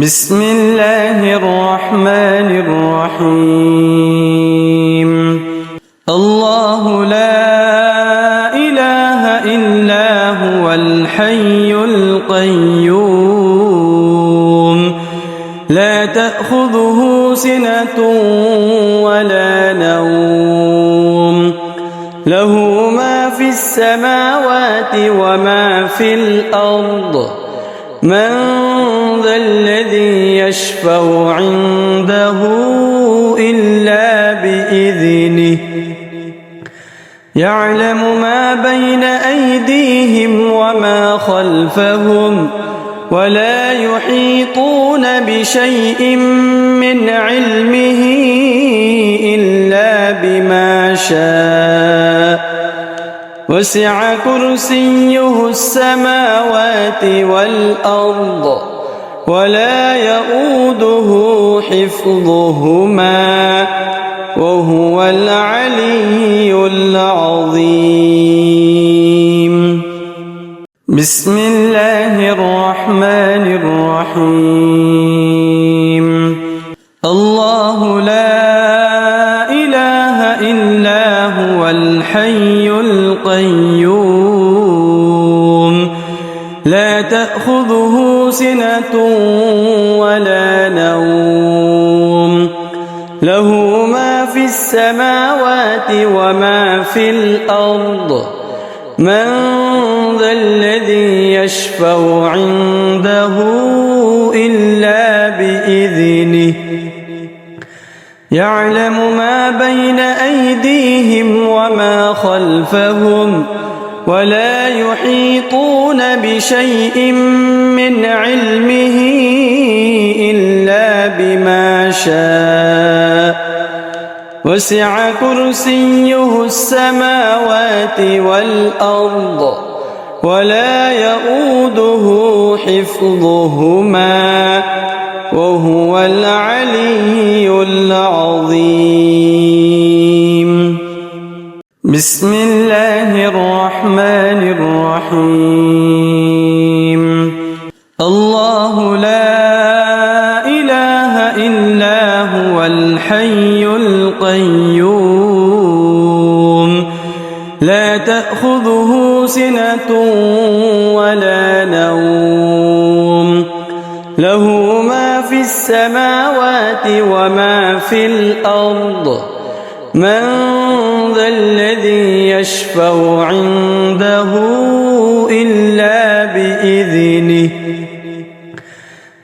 بسم الله الرحمن الرحيم. الله لا إله إلا هو الحي القيوم لا تأخذه سنة ولا نوم له ما في السماوات وما في الأرض من ذا الذي يشفع عنده إلا بإذنه يعلم ما بين أيديهم وما خلفهم ولا يحيطون بشيء من علمه إلا بما شاء وسع كرسيه السماوات والأرض ولا يؤوده حفظهما وهو العلي العظيم. بسم الله الرحمن الرحيم. الله لا إله إلا هو الحي القيوم لا تأخذه سنة ولا نوم له ما في السماوات وما في الأرض من ذا الذي يشفع عنده إلا بإذنه يعلم ما بين أيديهم وما خلفهم ولا يحيطون بشيء من علمه إلا بما شاء وسع كرسيه السماوات والأرض ولا يؤوده حفظهما وهو العلي العظيم. بسم الله الرحمن الرحيم. الله لا إله إلا هو الحي القيوم لا تأخذه سنة ولا نوم له ما في السماوات وما في الأرض من ذا الذي يشفع عنده إلا بإذنه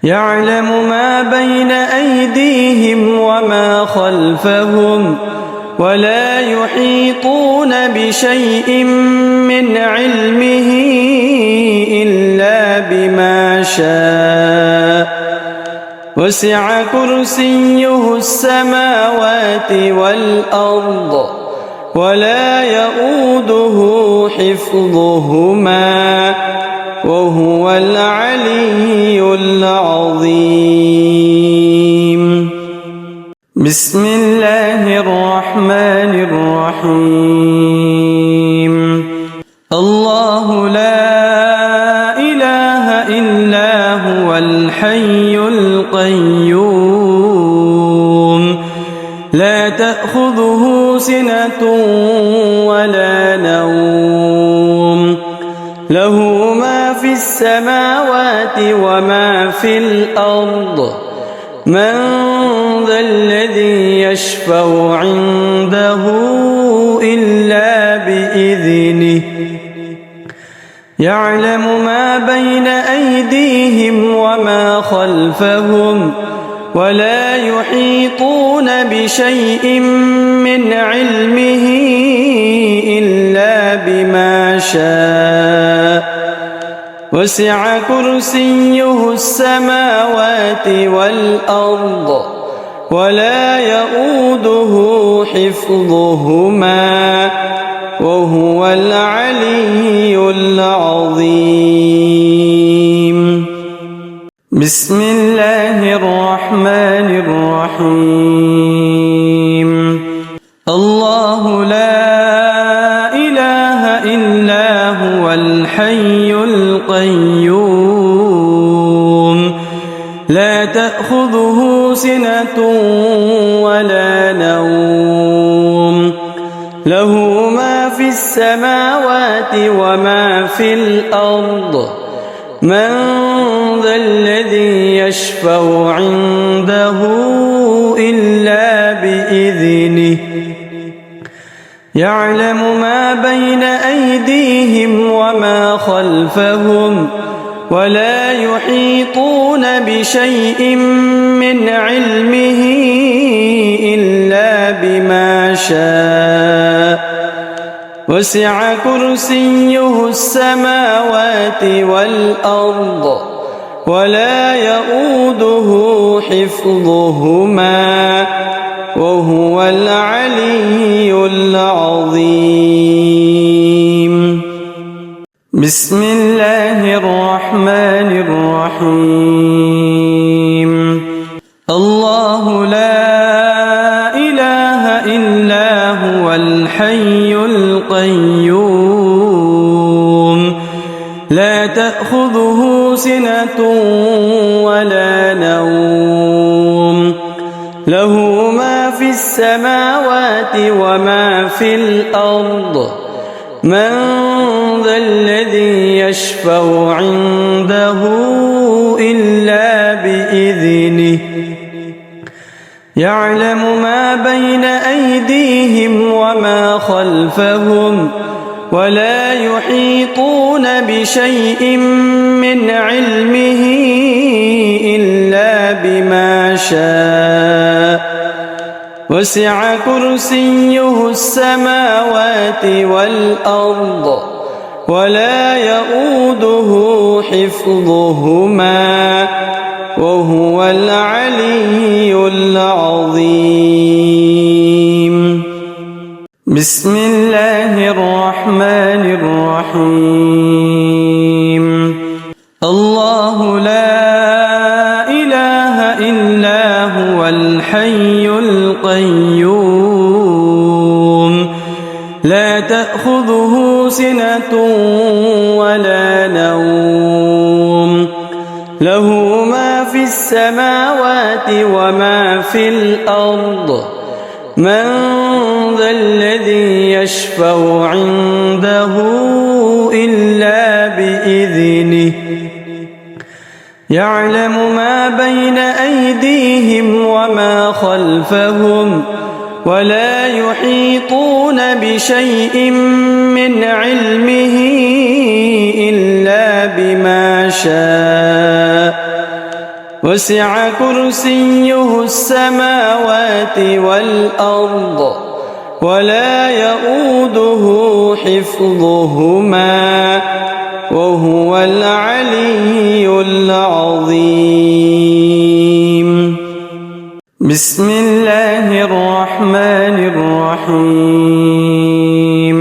يعلم ما بين أيديهم وما خلفهم ولا يحيطون بشيء من علمه إلا بما شاء وسع كرسيه السماوات والأرض ولا يؤوده حفظهما وهو العلي العظيم. بسم الله الرحمن الرحيم. الله لا إله إلا هو الحي القيوم لا تأخذه سنة ولا نوم له ما في السماوات وما في الأرض من ذا الذي يشفع عنده إلا بإذنه يعلم ما بين أيديهم وما خلفهم ولا يحيطون بشيء من علمه إلا بما شاء وسع كرسيه السماوات والأرض ولا يؤوده حفظهما وهو العلي العظيم. بسم الله الرحمن الرحيم. الله لا إله إلا هو الحي القيوم لا تأخذه سنة ولا نوم له ما في السماوات وما في الأرض من ذا الذي يشفع عنده إلا بإذنه يعلم ما بين أيديهم وما خلفهم ولا يحيطون بشيء من علمه إلا بما شاء وسع كرسيه السماوات والأرض ولا يؤوده حفظهما وهو العلي العظيم. بسم الله الرحمن الرحيم. الله لا إله إلا هو الحي القيوم لا تأخذه سنة ولا نوم له ما في السماوات وما في الأرض من ذا الذي يشفع عنده إلا بإذنه يعلم ما بين أيديهم وما خلفهم ولا يحيطون بشيء من علمه إلا بما شاء وسع كرسيه السماوات والأرض ولا يؤوده حفظهما وهو العلي العظيم. بسم الله الرحمن الرحيم. الله لا إله إلا هو الحي القيوم لا تأخذه سنة ولا نوم له ما في السماوات وما في الأرض من ذا الذي يشفع عنده إلا بإذنه يعلم ما بين أيديهم وما خلفهم ولا يحيطون بشيء من علمه إلا بما شاء وسع كرسيه السماوات والأرض ولا يؤوده حفظهما وهو العلي العظيم. بسم الله الرحمن الرحيم.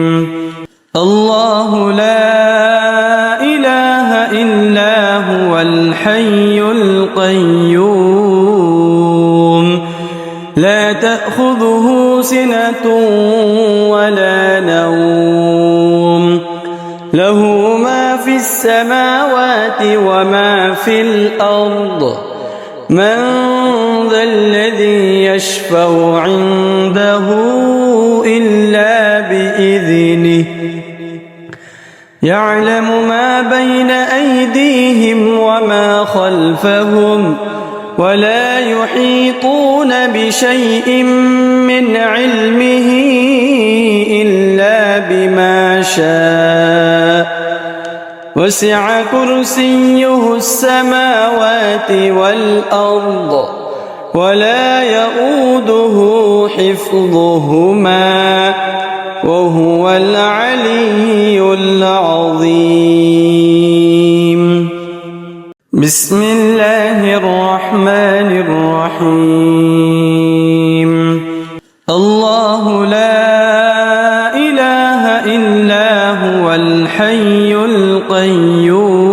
الله لا إله إلا هو الحي القيوم لا تأخذه سنة ولا نوم له ما في السماوات وما في الأرض من ذا الذي يشفع عنده إلا بإذنه يعلم ما بين أيديهم وما خلفهم ولا يحيطون بشيء من علمه إلا بما شاء وسع كرسيه السماوات والأرض ولا يؤوده حفظهما وهو العلي العظيم. بسم الله الرحمن الرحيم. الله لا إله إلا هو الحي القيوم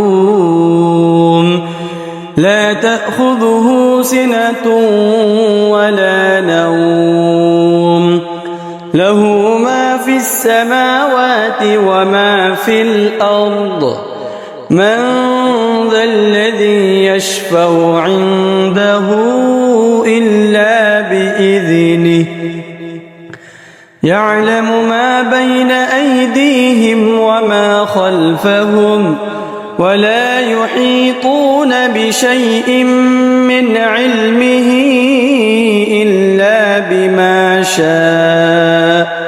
لا تأخذه سنة ولا نوم له ما في السماوات وما في الأرض من ذا الذي يشفع عنده إلا بإذنه يعلم ما بين أيديهم وما خلفهم ولا يحيطون بشيء من علمه إلا بما شاء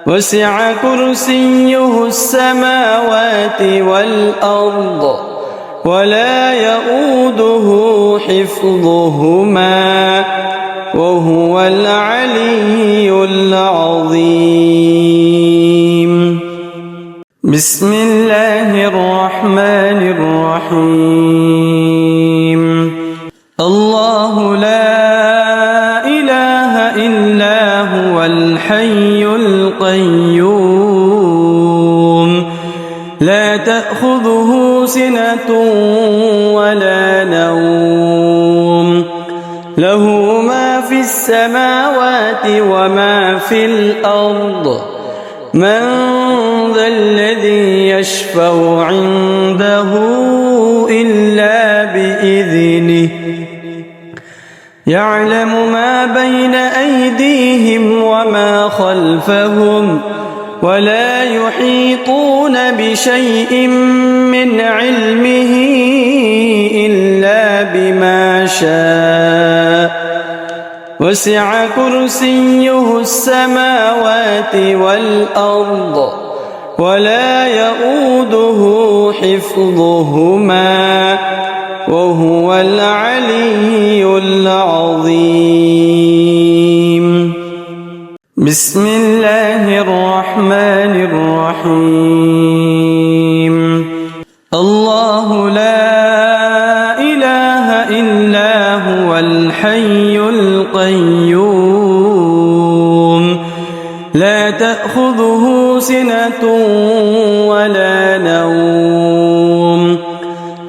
وسع كرسيه السماوات والأرض ولا يؤوده حفظهما وهو العلي العظيم. بسم الله الرحمن الرحيم. الله لا إله إلا هو الحي القيوم لا تأخذه سنة ولا نوم له ما في السماوات وما في الأرض من ذا الذي يشفع عنده إلا بإذنه يعلم ما بين أيديهم وما خلفهم ولا يحيطون بشيء من علمه إلا بما شاء وسع كرسيه السماوات والأرض ولا يؤوده حفظهما وهو العلي العظيم. بسم الله الرحمن الرحيم. الله لا إله إلا هو الحي القيوم لا تأخذه سنة ولا نوم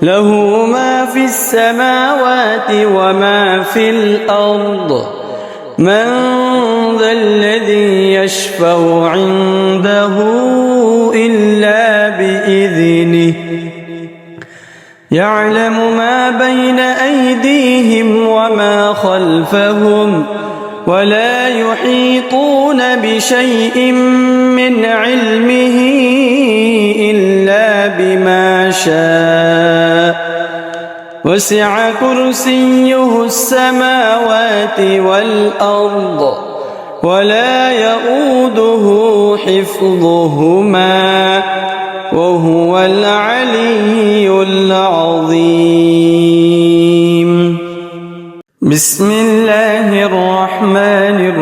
له ما في السماوات وما في الأرض من ذا الذي يشفع عنده إلا بإذنه يعلم ما بين أيديهم وما خلفهم ولا يحيطون بشيء من علمه إلا بما شاء وسع كرسيه السماوات والأرض ولا يؤوده حفظهما وهو العلي العظيم. بسم الله الرحمن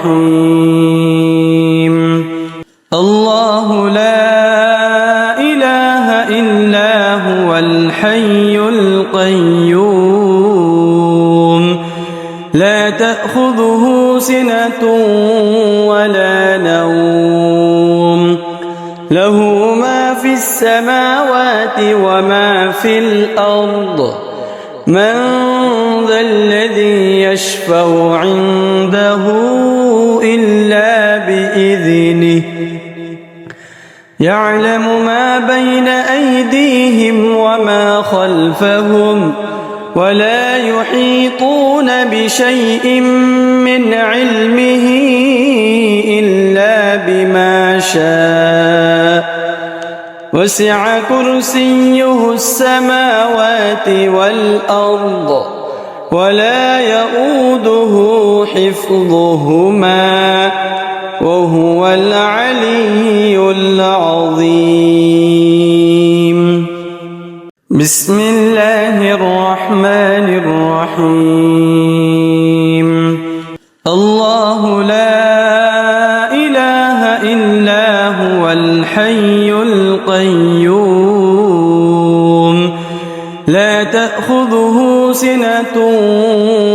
الرحيم. الله لا إله إلا هو الحي القيوم لا تأخذه سنة ولا نوم له ما في السماوات وما في الأرض من ذا الذي يشفع عنده إلا بإذنه يعلم ما بين أيديهم وما خلفهم ولا يحيطون بشيء من علمه إلا بما شاء وسع كرسيه السماوات والأرض ولا يؤوده حفظهما وهو العلي العظيم. بسم الله الرحمن الرحيم. الله لا إله إلا هو الحي القيوم لا تأخذه سنة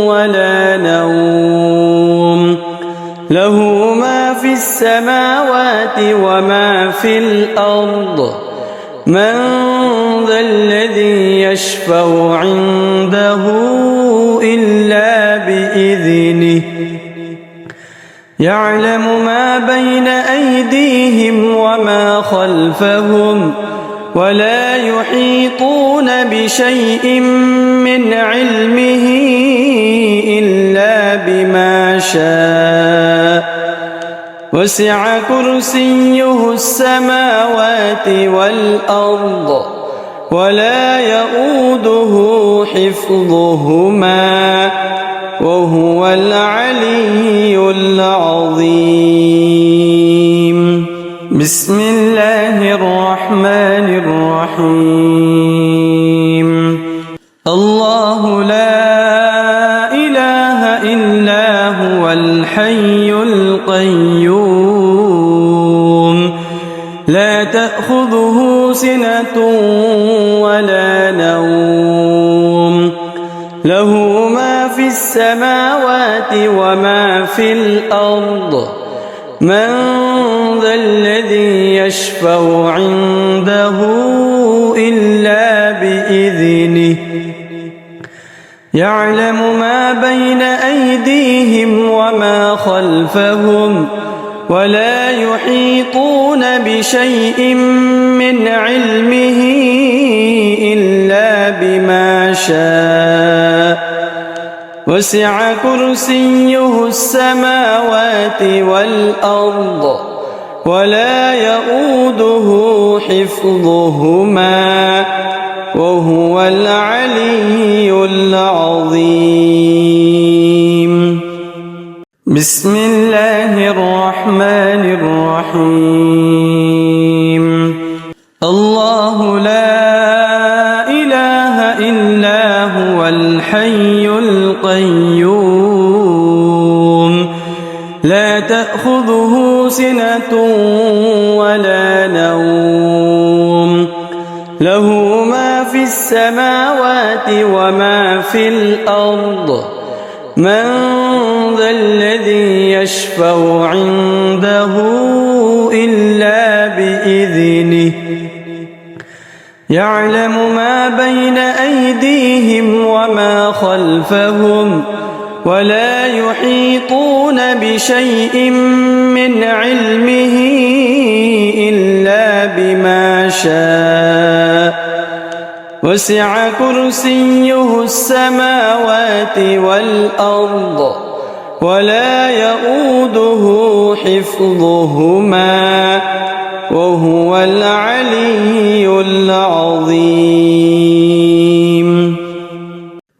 ولا نوم له ما في السماوات وما في الأرض من ذا الذي يشفع عنده إلا بإذنه يعلم ما بين أيديهم وما خلفهم ولا يحيطون بشيء من علمه إلا بما شاء وسع كرسيه السماوات والأرض ولا يؤوده حفظهما وهو العلي العظيم. بسم الله الرحمن الرحيم. الله لا إله إلا هو الحي القيوم لا تأخذه سنة ولا نوم له ما في السماوات وما في الأرض من ذا الذي يشفع عنده إلا بإذنه يعلم ما بين أيديهم وما خلفهم ولا يحيطون بشيء من علمه إلا بما شاء وسع كرسيه السماوات والأرض ولا يؤوده حفظهما وهو العلي العظيم. بسم الله الرحمن الرحيم. الله لا إله إلا هو الحي القيوم لا تأخذه سنة ولا نوم له ما في السماوات وما في الأرض من ذا الذي يشفع عنده إلا بإذنه يعلم ما بين أيديهم وما خلفهم ولا يحيطون بشيء من علمه إلا بما شاء وسع كرسيه السماوات والأرض ولا يؤوده حفظهما وهو العلي العظيم.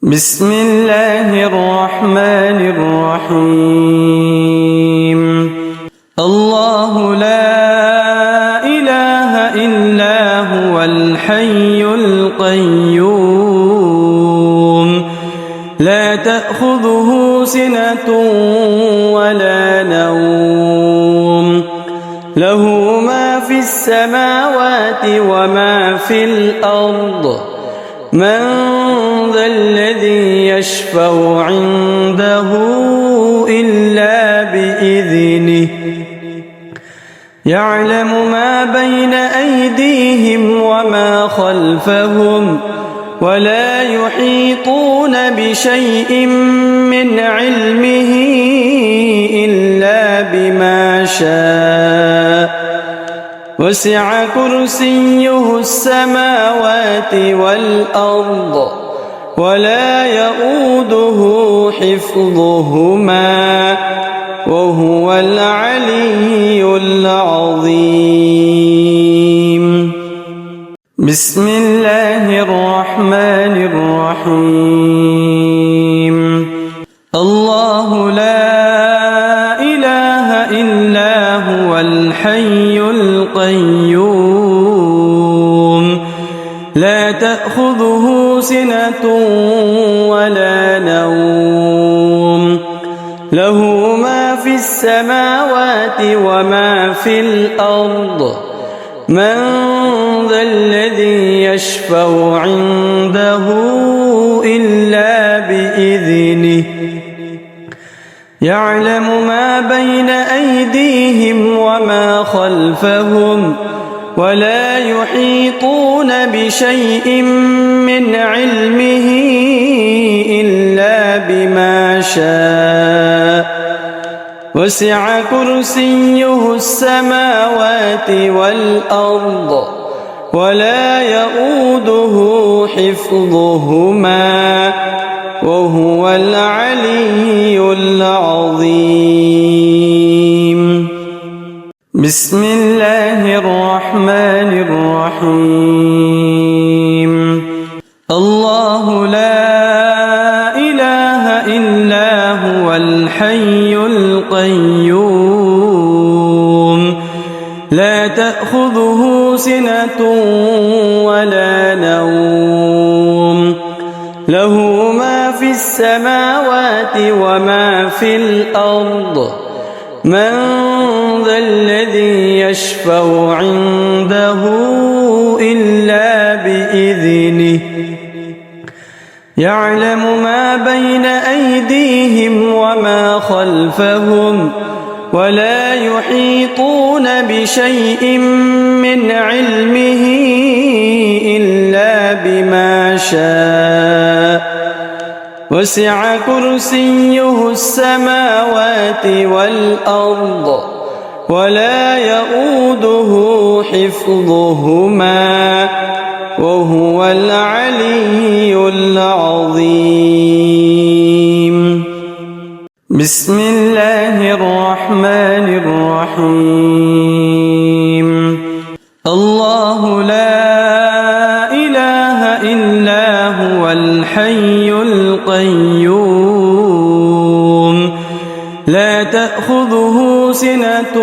بسم الله الرحمن الرحيم. الله لا إله إلا هو الحي القيوم لا تأخذه سنة ولا نوم له ما في السماوات وما في الأرض من ذا الذي يشفع عنده إلا بإذنه يعلم ما بين أيديهم وما خلفهم ولا يحيطون بشيء من علمه إلا بما شاء وسع كرسيه السماوات والأرض ولا يؤوده حفظهما وهو العلي العظيم. بسم الله الرحمن الرحيم. الله لا إله إلا هو الحي القيوم لا تأخذه سنة ولا نوم له ما في السماوات وما في الأرض من ذا الذي يشفع عنده إلا بإذنه يعلم ما بين أيديهم وما خلفهم ولا يحيطون بشيء من علمه إلا بما شاء وسع كرسيه السماوات والأرض ولا يؤوده حفظهما وهو العلي العظيم. بسم الله الرحمن الرحيم. الله لا إله إلا هو الحي القيوم لا تأخذه سنة ولا نوم له ما في السماوات وما في الأرض من ذا الذي يشفع عنده إلا بإذنه يعلم ما بين أيديهم وما خلفهم ولا يحيطون بشيء من علمه إلا بما شاء وسع كرسيه السماوات والأرض ولا يؤوده حفظهما وهو العلي العظيم. بسم الله الرحمن الرحيم. الله لا إله إلا هو الحي القيوم لا تأخذه سنة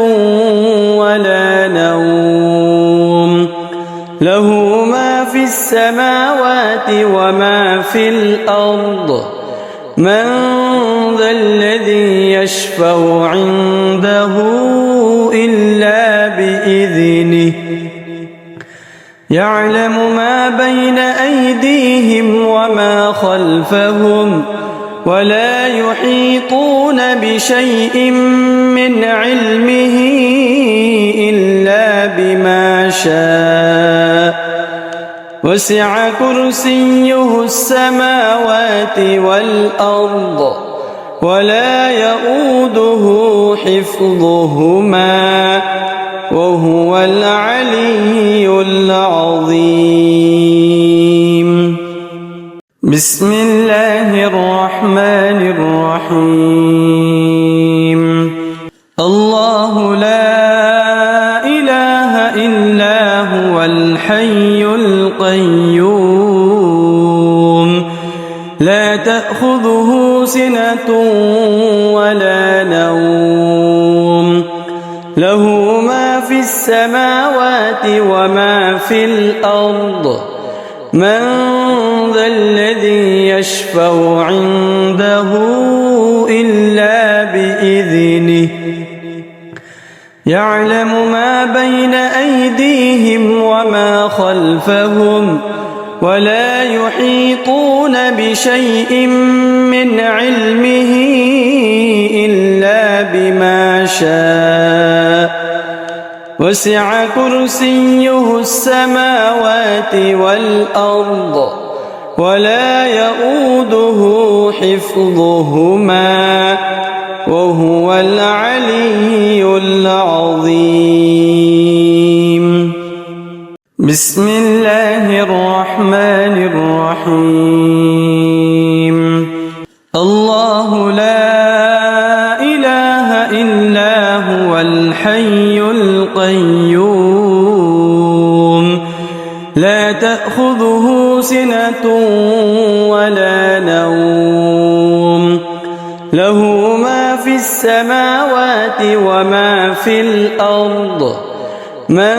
ولا نوم له ما في السماوات وما في الأرض من ذا الذي يشفع عنده إلا بإذنه يعلم ما بين أيديهم وما خلفهم ولا يحيطون بشيء من علمه إلا بما شاء وسع كرسيه السماوات والأرض ولا يؤوده حفظهما وهو العلي العظيم. بسم الله الرحمن الرحيم. الله لا إله إلا هو الحي القيوم لا تأخذه سنة ولا نوم له ما في السماوات وما في الأرض من ذا الذي يشفع عنده إلا بإذنه يعلم ما بين أيديهم وما خلفهم ولا يحيطون بشيء من علمه إلا بما شاء وسع كرسيه السماوات والأرض ولا يؤوده حفظهما وهو العلي العظيم. بسم الله الرحمن الرحيم. الله لا إله إلا هو الحي القيوم لا تأخذه سنة ولا نوم له ما في السماوات وما في الأرض من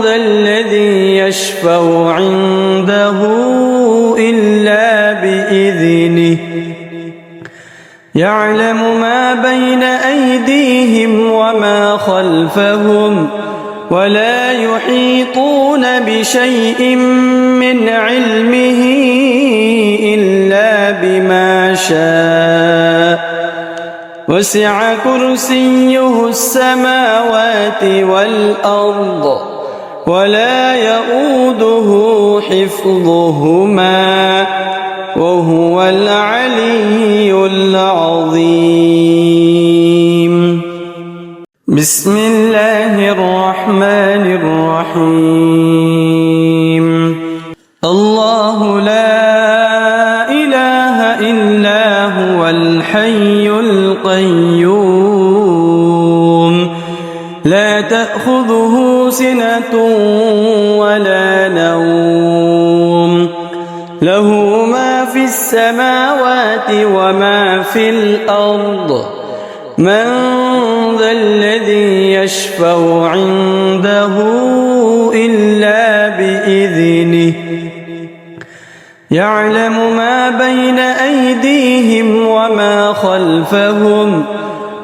ذا الذي يشفع عنده إلا بإذنه يعلم ما بين أيديهم وما خلفهم ولا يحيطون بشيء من علمه إلا بما شاء وسع كرسيه السماوات والأرض ولا يؤوده حفظهما وهو العلي العظيم. بسم الله الرحمن الرحيم. هو الحي القيوم لا تأخذه سنة ولا نوم له ما في السماوات وما في الأرض من ذا الذي يشفع عنده إلا بإذنه يعلم ما بين أيديهم وما خلفهم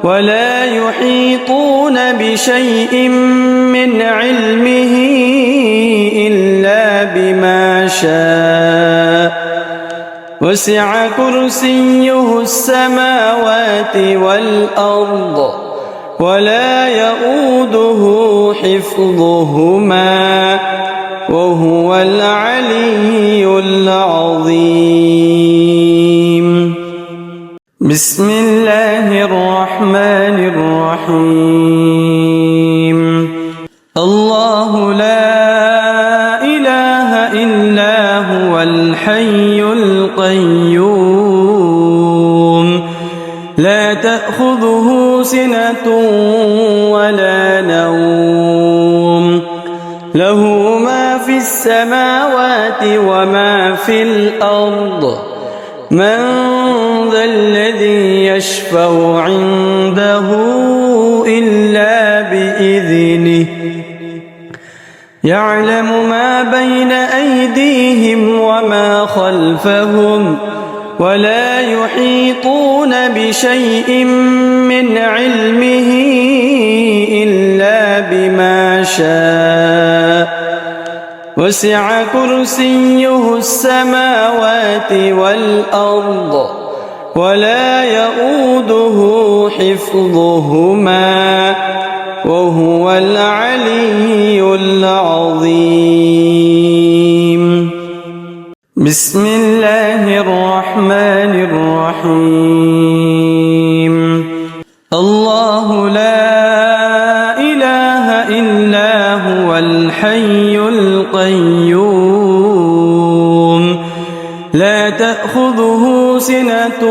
ولا يحيطون بشيء من علمه إلا بما شاء وسع كرسيه السماوات والأرض ولا يؤوده حفظهما وهو العلي العظيم بسم الله الرحمن الرحيم الله لا إله إلا هو الحي القيوم لا تأخذه سنة ولا نوم له ما في السماوات وما في الأرض من ذا الذي يشفع عنده إلا بإذنه يعلم ما بين أيديهم وما خلفهم ولا يحيطون بشيء من علمه إلا بما شاء وسع كرسيه السماوات والأرض ولا يؤوده حفظهما وهو العلي العظيم بسم الله الرحمن الرحيم الله لا إله إلا هو الحي القيوم لا تأخذه سنة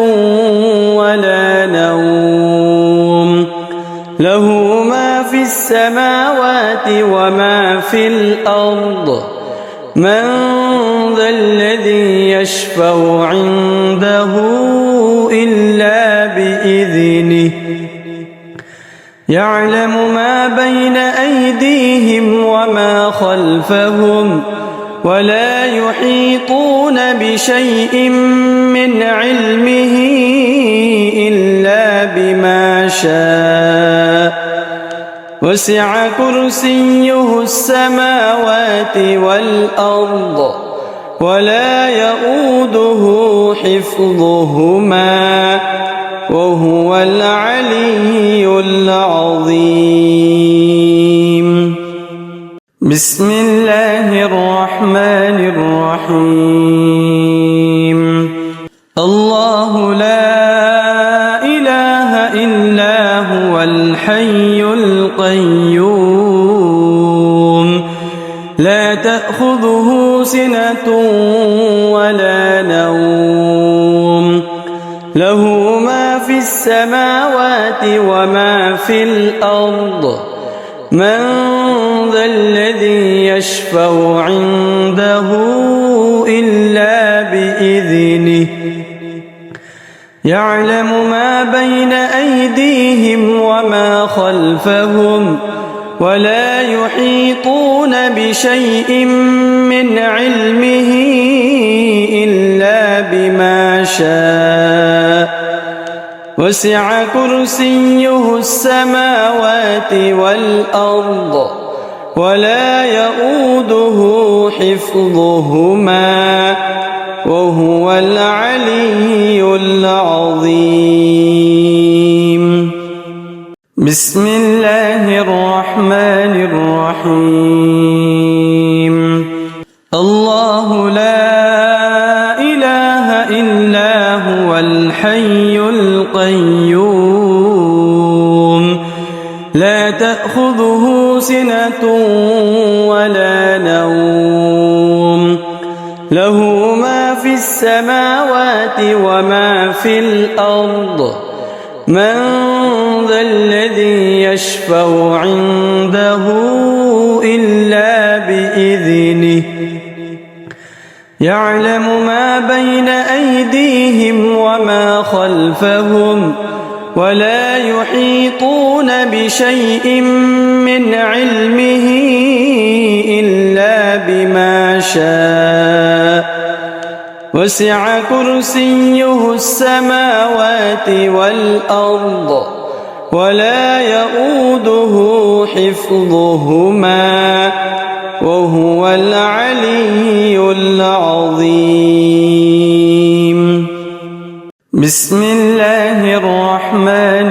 ولا نوم له ما في السماوات وما في الأرض من ذا الذي يشفع عنده إلا بإذنه يعلم ما بين أيديهم وما خلفهم ولا يحيطون بشيء من علمه إلا بما شاء وسع كرسيه السماوات والأرض ولا يؤوده حفظهما وهو العلي العظيم بسم الله الرحمن الرحيم الله لا إله إلا هو الحي القيوم لا تأخذه سنة ولا نوم له ما في السماوات وما في الأرض من ذا الذي يشفع عنده إلا بإذنه يعلم ما بين أيديهم وما خلفهم ولا يحيطون بشيء من علمه إلا بما شاء وسع كرسيه السماوات والأرض ولا يؤوده حفظهما وهو العلي العظيم بسم الله الرحمن الرحيم الله لا إله إلا هو الحي القيوم لا تأخذه سنة ولا نوم له ما في السماوات وما في الأرض من ذا الذي يشفع عنده إلا بإذنه يعلم ما بين أيديهم وما خلفهم ولا يحيطون بشيء من علمه إلا بما شاء وسع كرسيه السماوات والأرض ولا يؤوده حفظهما وهو العلي العظيم. بسم الله الرحمن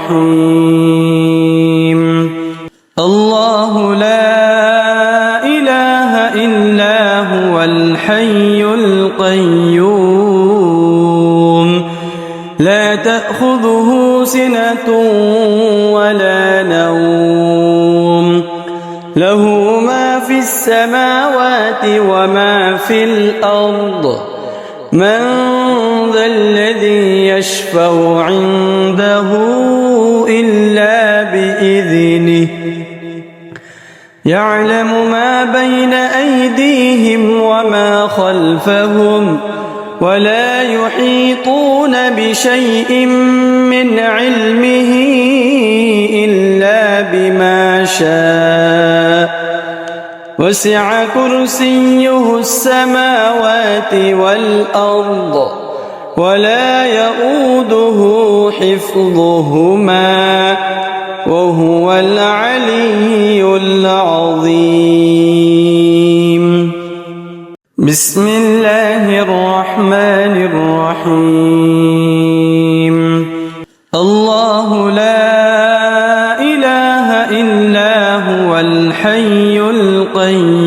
الرحيم. الله لا إله إلا هو الحي القيوم لا تأخذه سنة ولا نوم له ما في السماوات وما في الأرض من ذا الذي يشفع عنده إلا بإذنه يعلم ما بين أيديهم وما خلفهم ولا يحيطون بشيء من علمه إلا بما شاء وسع كرسيه السماوات والأرض ولا يؤوده حفظهما وهو العلي العظيم. بسم الله الرحمن الرحيم. الله لا إله إلا هو الحي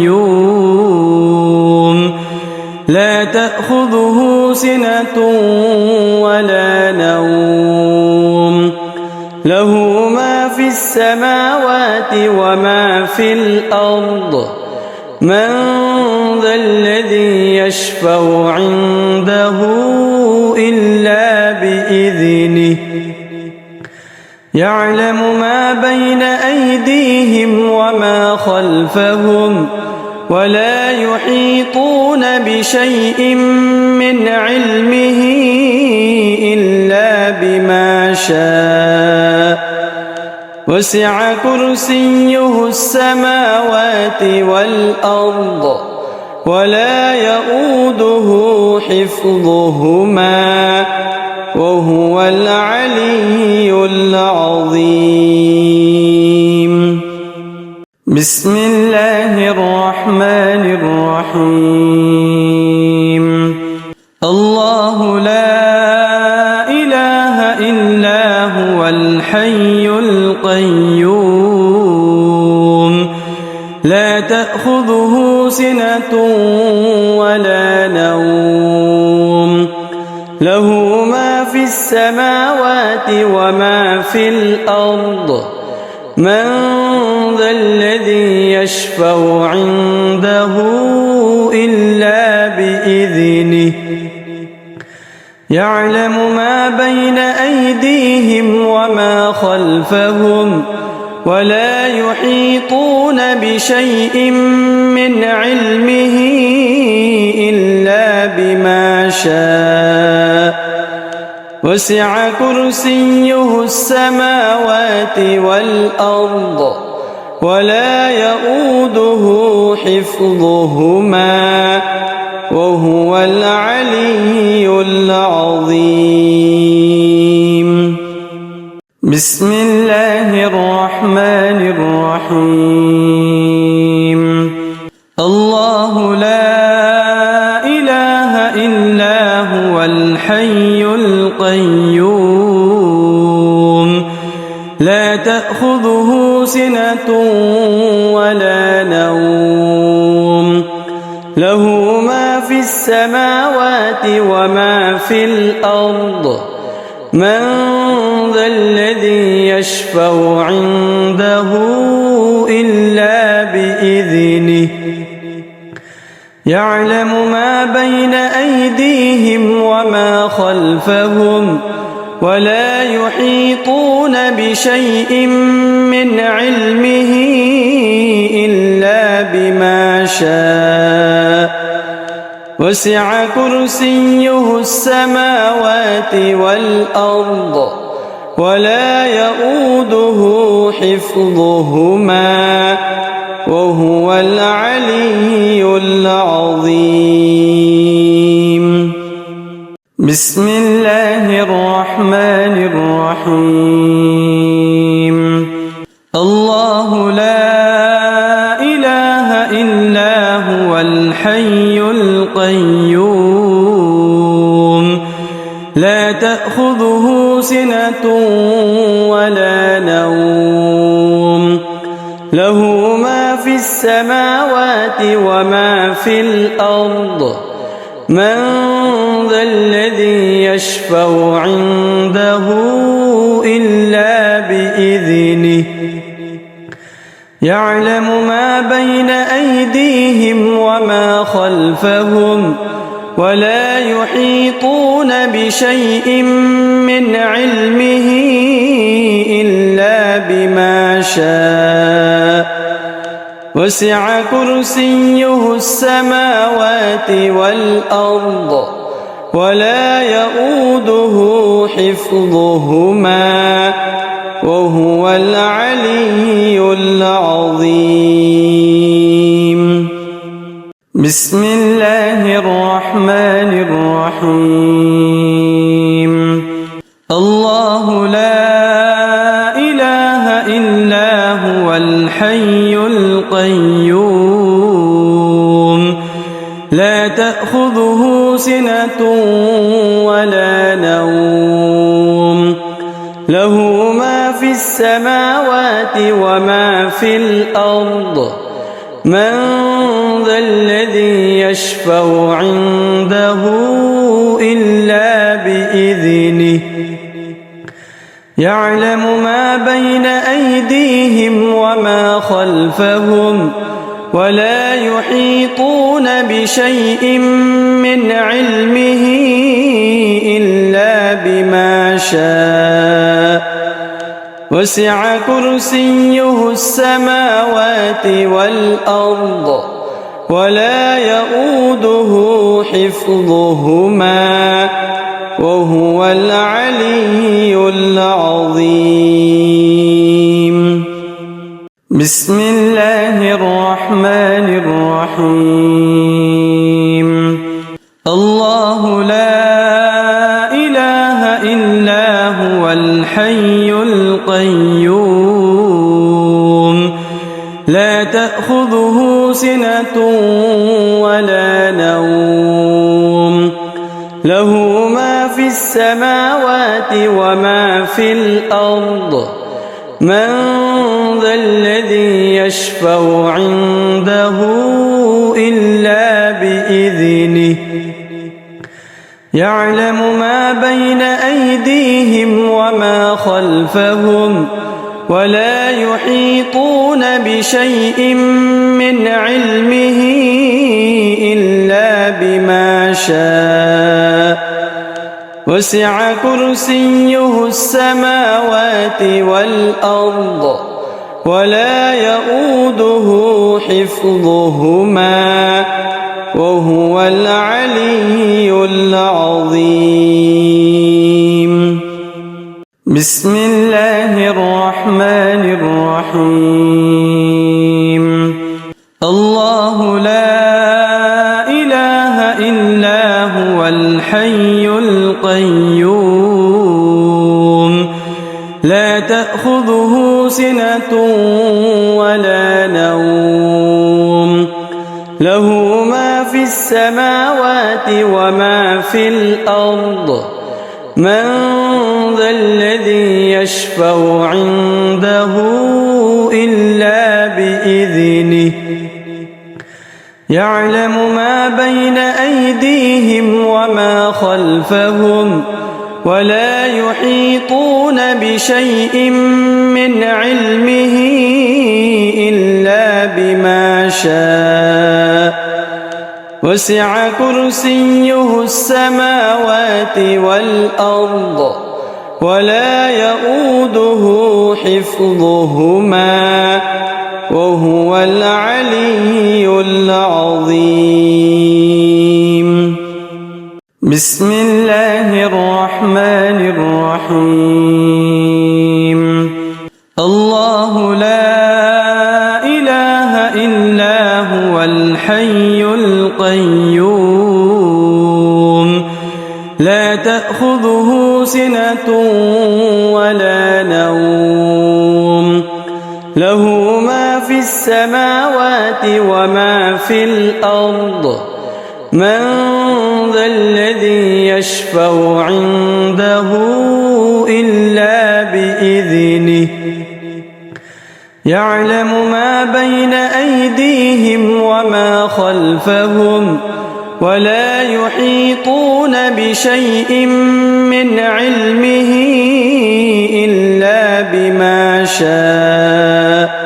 القيوم لا تأخذه سنة ولا نوم له ما في السماوات وما في الأرض من ذا الذي يشفع عنده إلا بإذنه يعلم ما بين أيديهم وما خلفهم ولا يحيطون بشيء من علمه إلا بما شاء وسع كرسيه السماوات والأرض ولا يؤوده حفظهما وهو العلي العظيم. بسم الله الرحمن الرحيم. الله لا إله إلا هو الحي القيوم لا تأخذه سنة ولا نوم له ما في السماوات وما في الأرض من ذا الذي يشفع عنده إلا بإذنه يعلم ما بين أيديهم وما خلفهم ولا يحيطون بشيء من علمه إلا بما شاء وسع كرسيه السماوات والأرض ولا يؤوده حفظهما وهو العلي العظيم. بسم الله الرحمن الرحيم. الله لا إله إلا هو الحي القيوم لا تأخذه سنة ولا نوم له ما في السماوات وما في الأرض من ذا الذي يشفع عنده إلا بإذنه يعلم ما بين أيديهم وما خلفهم ولا يحيطون بشيء من علمه إلا بما شاء وسع كرسيه السماوات والأرض ولا يؤوده حفظهما وهو العلي العظيم. بسم الله الرحمن الرحيم. الله لا إله إلا هو الحي القيوم لا تأخذه سنة ولا نوم له ما في السماوات وما في الأرض من ذا الذي يشفع عنده إلا بإذنه يعلم ما بين أيديهم وما خلفهم ولا يحيطون بشيء من علمه إلا بما شاء وسع كرسيه السماوات والأرض ولا يؤوده حفظهما وهو العلي العظيم. بسم الله الرحمن الرحيم. الله لا إله إلا هو الحي القيوم لا تأخذه سنة ولا نوم له ما في السماوات وما في الأرض من ذا الذي يشفع عنده إلا بإذنه يعلم ما بين أيديهم وما خلفهم ولا يحيطون بشيء من علمه إلا بما شاء وسع كرسيه السماوات والأرض ولا يؤوده حفظهما وهو العلي العظيم. بسم الله الرحمن الرحيم. الله لا إله إلا هو الحي القيوم لا تأخذه سنة ولا نوم له ما في السماوات وما في الأرض من ذا الذي يشفع عنده إلا بإذنه يعلم ما بين أيديهم وما خلفهم ولا يحيطون بشيء من علمه إلا بما شاء وسع كرسيه السماوات والأرض ولا يؤوده حفظهما وهو العلي العظيم. بسم الله الرحمن الرحيم. الله لا إله إلا هو الحي القيوم لا تأخذه سنة ولا نوم له ما في السماوات وما في الأرض من ذا الذي يشفع عنده إلا بإذنه يعلم ما بين أيديهم وما خلفهم ولا يحيطون بشيء من علمه إلا بما شاء وسع كرسيه السماوات والأرض ولا يؤوده حفظهما وهو العلي العظيم. بسم الله الرحمن الرحيم. الله لا إله إلا هو الحي القيوم لا تأخذه سنة ولا نوم له ما في السماوات وما في الأرض من ذا الذي يشفع عنده إلا بإذنه يعلم ما بين أيديهم وما خلفهم ولا يحيطون بشيء من علمه إلا بما شاء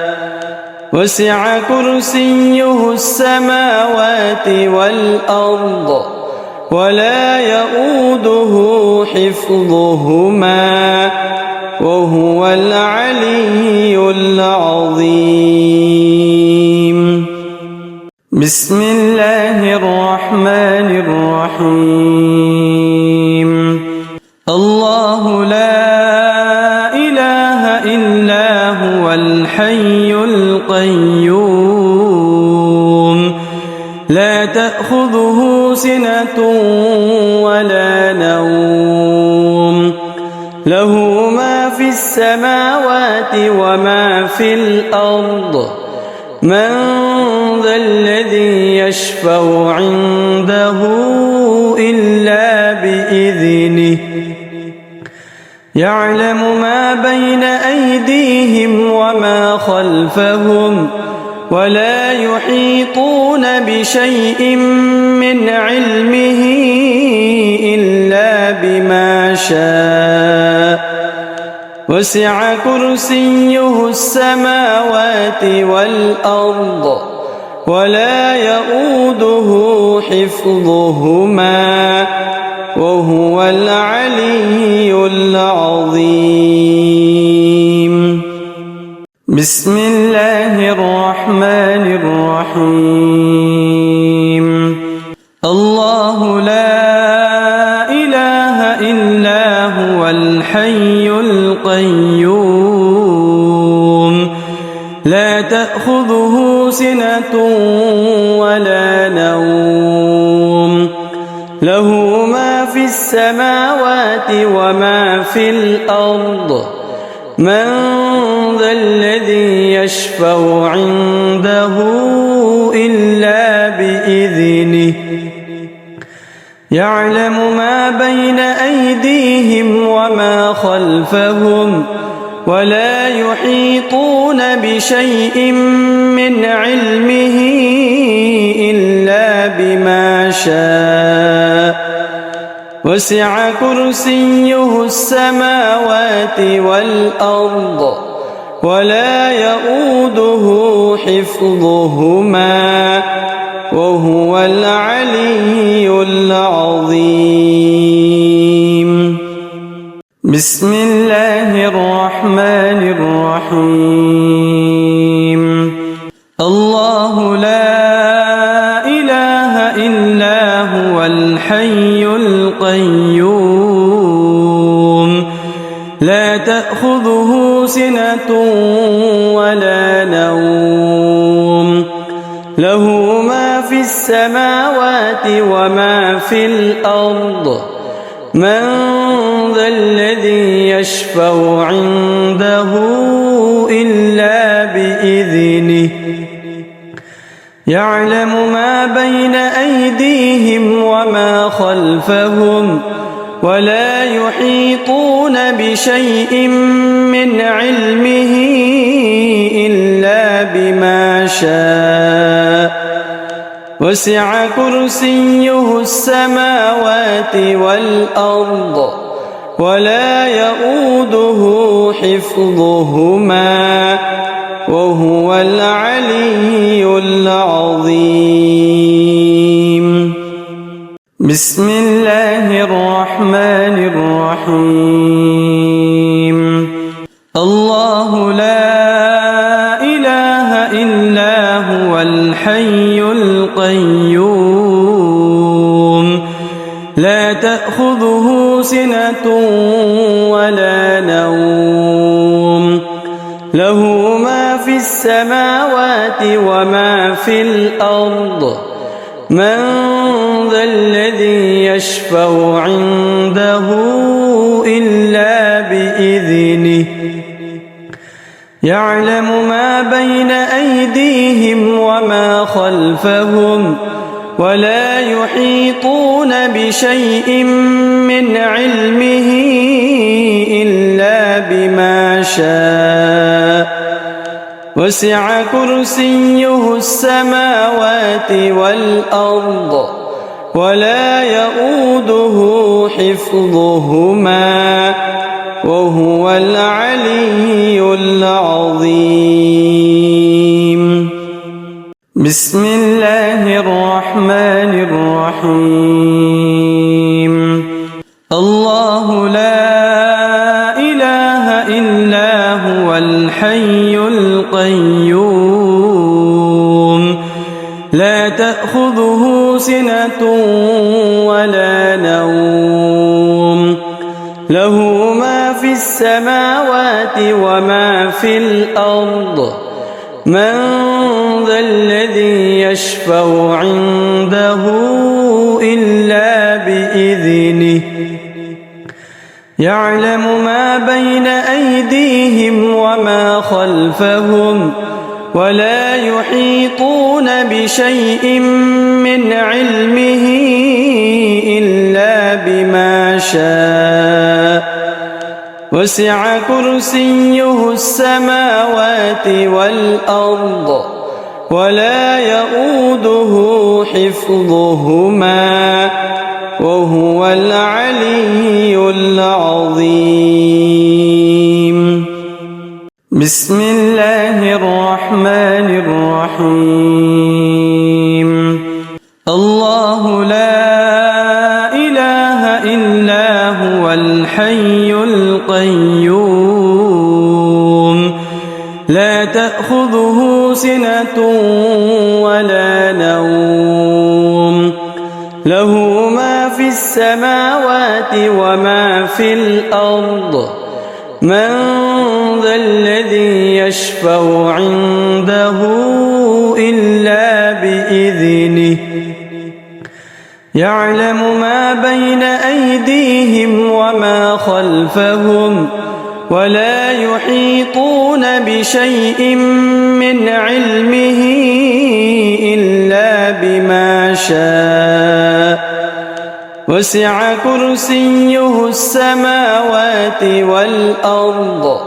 وسع كرسيه السماوات والأرض ولا يؤوده حفظهما وهو العلي العظيم. بسم الله الرحمن الرحيم. الله لا إله إلا هو الحي القيوم لا تأخذه سنة ولا نوم له ما في السماوات وما في الأرض من ذا الذي يشفع عنده إلا بإذنه يعلم ما بين أيديهم وما خلفهم ولا يحيطون بشيء من علمه إلا بما شاء وسع كرسيه السماوات والأرض ولا يؤوده حفظهما وهو العلي العظيم. بسم الله الرحمن الرحيم. الله لا إله إلا هو الحي القيوم لا تأخذه سنة ولا نوم له ما في السماوات وما في الأرض من ذا الذي يشفع عنده إلا بإذنه يعلم ما بين أيديهم وما خلفهم ولا يحيطون بشيء من علمه إلا بما شاء وسع كرسيه السماوات والأرض ولا يؤوده حفظهما وهو العلي العظيم. بسم الله الرحمن الرحيم. الله لا إله إلا هو الحي القيوم لا تأخذه سنة ولا نوم له ما في السماوات وما في الأرض من ذا الذي يشفع عنده إلا بإذنه يعلم ما بين أيديهم وما خلفهم ولا يحيطون بشيء من علمه إلا بما شاء وسع كرسيه السماوات والأرض ولا يؤوده حفظهما وهو العلي العظيم. بسم الله الرحمن الرحيم الله لا إله إلا هو الحي القيوم لا تأخذه سنة ولا نوم له ما في السماوات وما في الأرض من ذا الذي يشفع عنده إلا بإذنه يعلم ما بين أيديهم وما خلفهم ولا يحيطون بشيء من علمه إلا بما شاء وسع كرسيه السماوات والأرض ولا يؤوده حفظهما وهو العلي العظيم بسم الله الرحمن الرحيم الله لا إله إلا هو الحي القيوم لا تأخذه سنة ولا نوم له ما في السماوات وما في الأرض من ذا الذي يشفع عنده إلا بإذنه يعلم ما بين أيديهم وما خلفهم ولا يحيطون بشيء من علمه إلا بما شاء وسع كرسيه السماوات والأرض ولا يؤوده حفظهما وهو العلي العظيم بسم الله الرحمن الرحيم الله لا إله إلا هو الحي القيوم لا تأخذه سنة ولا نوم له ما في السماوات وما في الأرض من ذا الذي يشفع عنده إلا بإذنه يعلم ما بين أيديهم وما خلفهم ولا يحيطون بشيء من علمه إلا بما شاء وسع كرسيه السماوات والأرض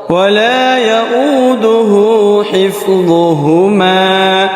ولا يؤوده حفظهما